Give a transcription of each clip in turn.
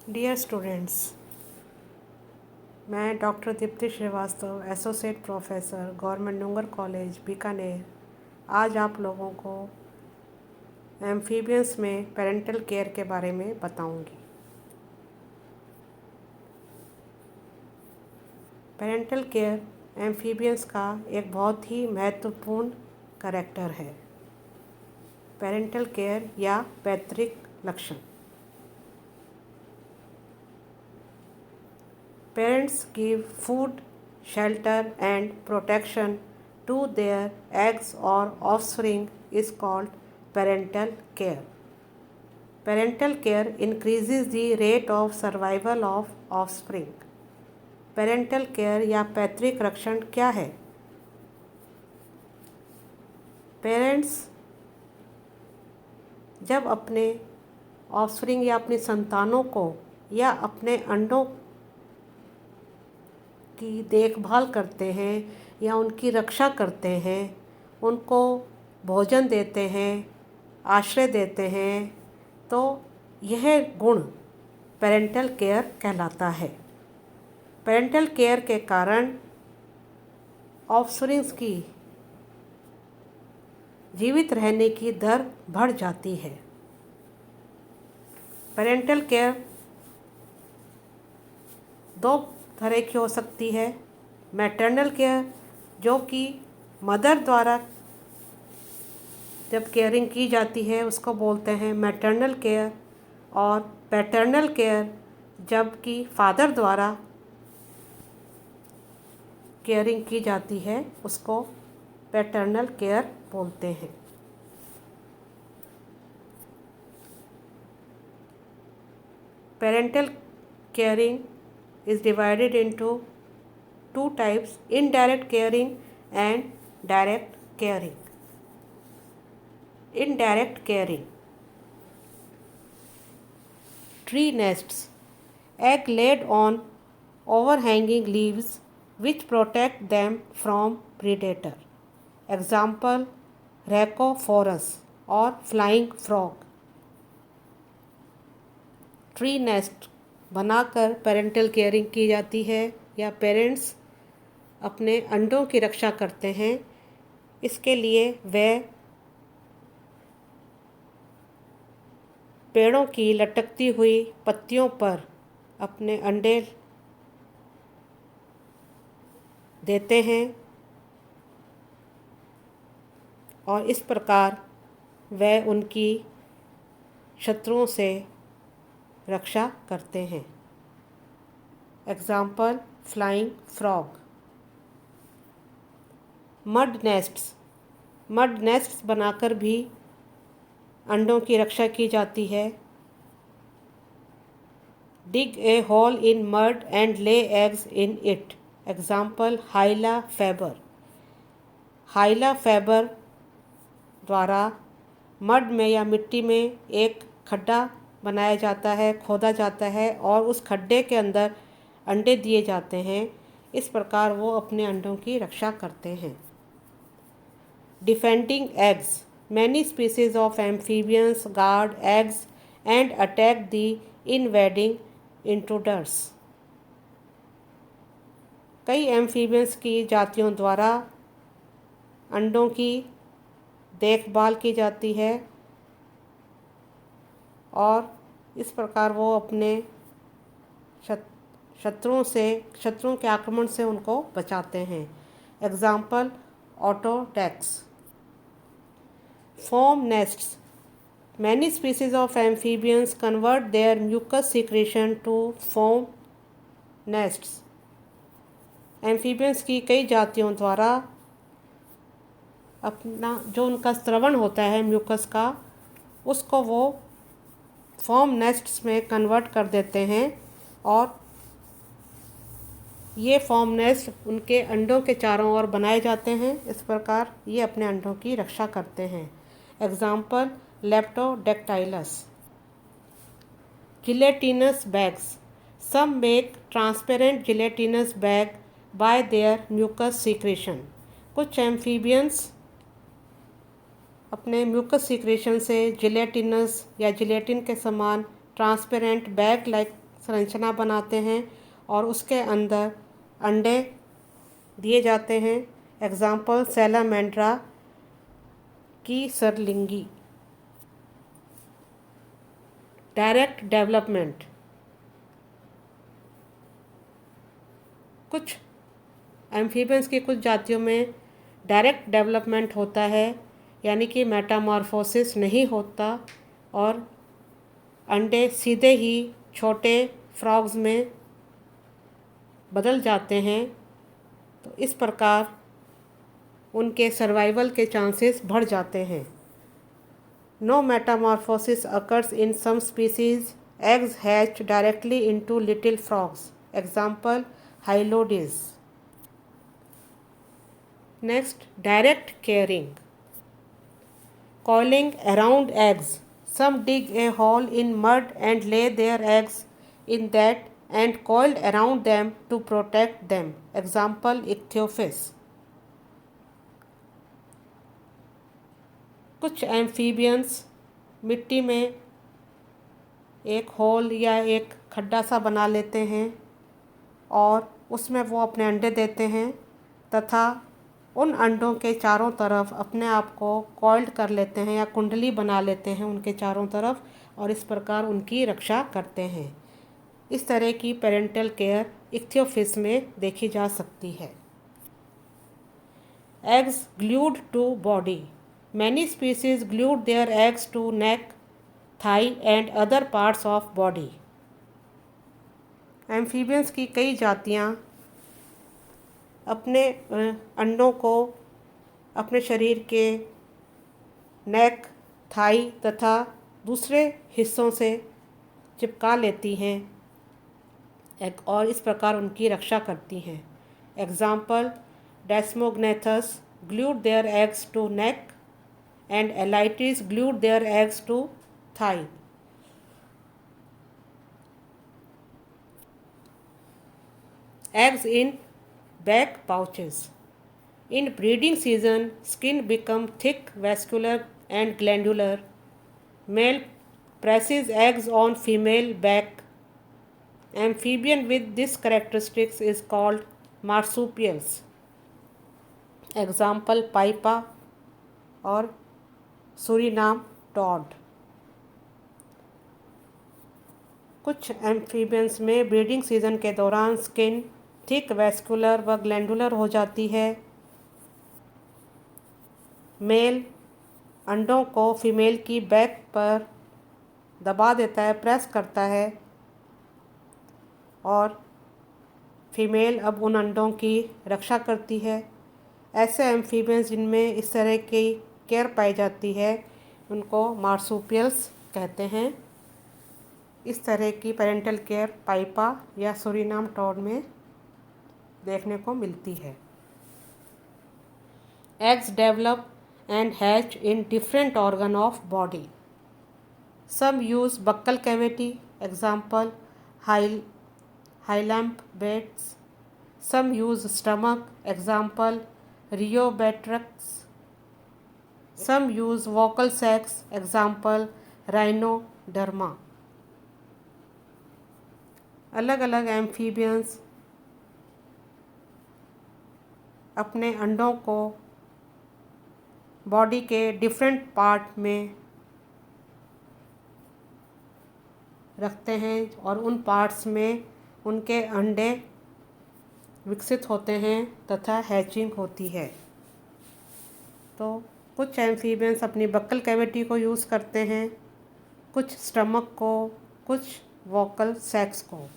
Dear students, मैं doctor Dipti Shrivastava, associate professor, government Nungar college Bikaner, आज आप लोगों को एम्फीबियंस में पेरेंटल केयर के बारे में बताऊंगी। पेरेंटल केयर एम्फीबियंस का एक बहुत ही महत्वपूर्ण कैरेक्टर है। पेरेंटल केयर या पैतृक लक्षण। Parents give food, shelter and protection to their eggs or offspring is called parental care. Parental care increases the rate of survival of offspring. Parental care या पैतृक रक्षण क्या है? पेरेंट्स जब अपने ऑफस्प्रिंग या अपनी संतानों को या अपने अंडों की देखभाल करते हैं या उनकी रक्षा करते हैं, उनको भोजन देते हैं, आश्रय देते हैं, तो यह गुण पेरेंटल केयर कहलाता है। पेरेंटल केयर के कारण ऑफस्प्रिंग्स की जीवित रहने की दर बढ़ जाती है। पेरेंटल केयर दो तरह की हो सकती है। मैटरनल केयर, जो कि मदर द्वारा जब केयरिंग की जाती है उसको बोलते हैं मैटरनल केयर, और पैटर्नल केयर जबकि फादर द्वारा केयरिंग की जाती है उसको पैटर्नल केयर बोलते हैं। Parental caring is divided into two types: indirect caring and direct caring. Indirect caring. Tree nests, egg laid on overhanging leaves which protect them from predator. Example: Rhacophorus or flying frog. Tree nest बनाकर parental caring की जाती है या parents अपने अंडों की रक्षा करते हैं। इसके लिए वे पेड़ों की लटकती हुई पत्तियों पर अपने अंडे देते हैं और इस प्रकार वे उनकी शत्रुओं से रक्षा करते हैं। Example: flying frog. Mud nests बनाकर भी अंडों की रक्षा की जाती है। Dig a hole in mud and lay eggs in it. Example: Hyla faber द्वारा मड में या मिट्टी में एक खड्डा बनाया जाता है, खोदा जाता है और उस खड्डे के अंदर अंडे दिए जाते हैं। इस प्रकार वो अपने अंडों की रक्षा करते हैं। Defending eggs. Many species of amphibians guard eggs and attack the invading intruders. कई एम्फीबियंस की जातियों द्वारा अंडों की देखभाल की जाती है और इस प्रकार वो अपने शत्रुओं के आक्रमण से उनको बचाते हैं। Example: Autodax. Foam nests. Many species of amphibians convert their mucus secretion to foam nests. Amphibians की कई जातियों द्वारा अपना जो उनका स्रवण होता है म्यूकस का, उसको वो फोम नेस्ट्स में कन्वर्ट कर देते हैं और ये फोम नेस्ट उनके अंडों के चारों ओर बनाए जाते हैं। इस प्रकार ये अपने अंडों की रक्षा करते हैं। Example: Leptodactylus. Gelatinous bags. Some make transparent gelatinous bag by their mucus secretion. कुछ एम्फीबियंस अपने म्यूकस सीक्रेशन से जिलेटिनस या जिलेटिन के समान ट्रांसपेरेंट बैग लाइक संरचना बनाते हैं और उसके अंदर अंडे दिए जाते हैं। एग्जाम्पल सैलामेंड्रा की सरलिंगी। Direct development. कुछ एम्फीबियंस की कुछ जातियों में डायरेक्ट डेवलपमेंट होता है, यानी कि मेटामॉर्फोसिस नहीं होता और अंडे सीधे ही छोटे फ्रॉग्स में बदल जाते हैं। तो इस प्रकार उनके सर्वाइवल के चांसेस बढ़ जाते हैं। No metamorphosis occurs in some species. Eggs hatch directly into little frogs. Example Hylodes. Next, direct caring. Coiling around eggs. Some dig a hole in mud and lay their eggs in that and coiled around them to protect them. Example Ichthyophis. कुछ amphibians मिट्टी में एक whole या एक खड्डा सा बना लेते हैं और उसमें वो अपने अंडे देते हैं तथा उन अंडों के चारों तरफ अपने आप को कॉइल्ड कर लेते हैं या कुंडली बना लेते हैं उनके चारों तरफ और इस प्रकार उनकी रक्षा करते हैं। इस तरह की पेरेंटल केयर इक्थियोफिस में देखी जा सकती है। Eggs glued to body. Many species glued their eggs to neck, thigh and other parts of body. Amphibians की कई जातियाँ अपने अंडों को अपने शरीर के नेक, थाई तथा दूसरे हिस्सों से चिपका लेती हैं और इस प्रकार उनकी रक्षा करती हैं। Example Desmognathus glued their eggs to neck and Alytes glued their eggs to thigh. Eggs in back pouches. In breeding season, skin become thick, vascular and glandular. Male presses eggs on female back. Amphibian with this characteristics is called marsupials. Example Paipa और Suriname Toad. कुछ amphibians में breeding season के दौरान skin thick, vascular व glandular हो जाती है। Mail अंडों को फीमेल की बैक पर दबा देता है, प्रेस करता है और फीमेल अब उन अंडों की रक्षा करती है। ऐसे एम्फीबियंस जिनमें इस तरह की केयर पाई जाती है उनको मार्सुपियल्स कहते हैं। इस तरह की पेरेंटल केयर पाइपा या सूरीनाम टॉड में देखने को मिलती है। Eggs develop and hatch in different organ of body. Some use buccal cavity. Example Hylambates. Some use stomach. Example Rheobatrachus. Some use vocal sacs. Example Rhinoderma. अलग अलग amphibians अपने अंडों को बॉडी के डिफरेंट पार्ट में रखते हैं और उन पार्ट्स में उनके अंडे विकसित होते हैं तथा हैचिंग होती है। तो कुछ एम्फीबियंस अपनी बक्कल कैविटी को यूज़ करते हैं, कुछ स्टमक को, कुछ वोकल सैक्स को।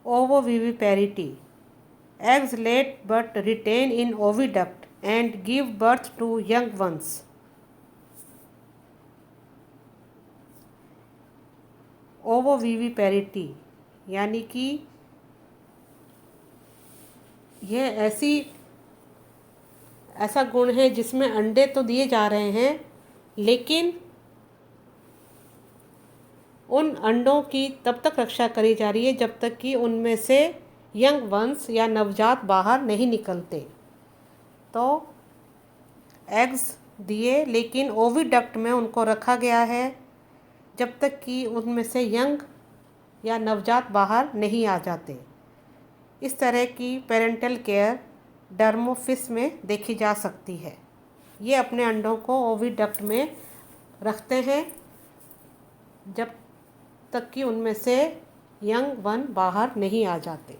Ovoviviparity. Eggs lay but retain in oviduct and give birth to young ones. Ovoviviparity यानी कि यह ऐसा गुण है जिसमें अंडे तो दिए जा रहे हैं लेकिन उन अंडों की तब तक रक्षा करी जा रही है जब तक कि उनमें से यंग वंस या नवजात बाहर नहीं निकलते। तो एग्स दिए लेकिन ओविडक्ट में उनको रखा गया है जब तक कि उनमें से यंग या नवजात बाहर नहीं आ जाते। इस तरह की पेरेंटल केयर डर्मोफिश में देखी जा सकती है। ये अपने अंडों को ओविडक्ट में रखते हैं जब तक कि उनमें से यंग वन बाहर नहीं आ जाते।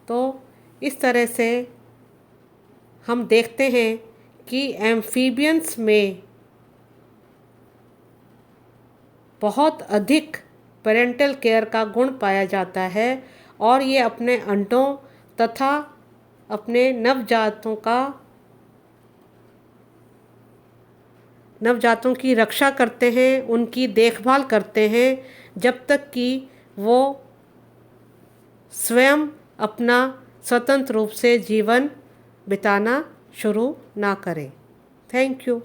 तो इस तरह से हम देखते हैं कि एम्फीबियंस में बहुत अधिक पेरेंटल केयर का गुण पाया जाता है और ये अपने अंडों तथा अपने नवजातों की रक्षा करते हैं, उनकी देखभाल करते हैं जब तक कि वो स्वयं अपना स्वतंत्र रूप से जीवन बिताना शुरू ना करें। Thank you.